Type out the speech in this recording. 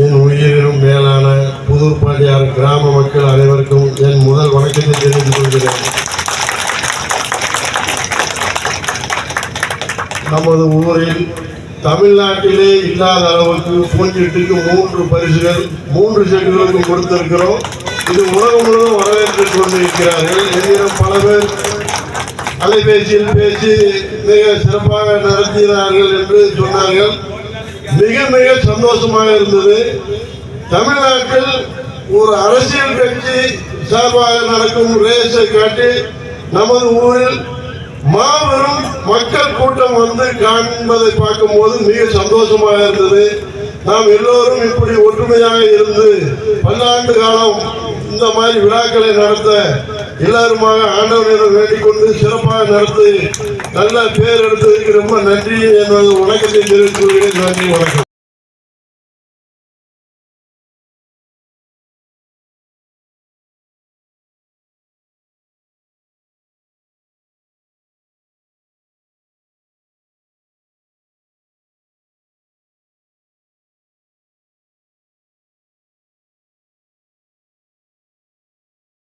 என் உயிரினும் மேலான புதுப்பாண்டியார் கிராம மக்கள் அனைவருக்கும் என் முதல் வணக்கத்தை தெரிவித்துக் கொள்கிறேன். நமது ஊரில் தமிழ்நாட்டிலே இல்லாத அளவுக்கு பூஞ்செட்டுக்கு 3 பரிசுகள் 3 செட்டுகளுக்கும் கொடுத்திருக்கிறோம். இது உலகம் முழுவதும் வரவேற்றுக் கொண்டிருக்கிறார்கள். என்னிடம் பல பேர் அலைபேசியில் பேசி மிக சிறப்பாக நடத்தினார்கள் என்று சொன்னார்கள். மிக மிக சந்தோஷமாக இருந்தது. தமிழ்நாட்டில் ஒரு அரசியல் கட்சி சார்பாக நடக்கும் ரேஸை காட்டி நமது ஊரில் மாபெரும் மக்கள் கூட்டம் வந்து காண்பதை பார்க்கும் போது மிக சந்தோஷமாக இருந்தது. நாம் எல்லோரும் இப்படி ஒற்றுமையாக இருந்து பல்லாண்டு காலம் இந்த மாதிரி விழாக்களை நடத்த எல்லாருமாக ஆண்டவனிடம் வேண்டிக் கொண்டு சிறப்பாக நடத்தி நல்ல பேர் எடுத்ததற்கு ரொம்ப நன்றி என்பது வணக்கத்தை தெரிவித்துக் கொள்கிறேன். நன்றி, வணக்கம்.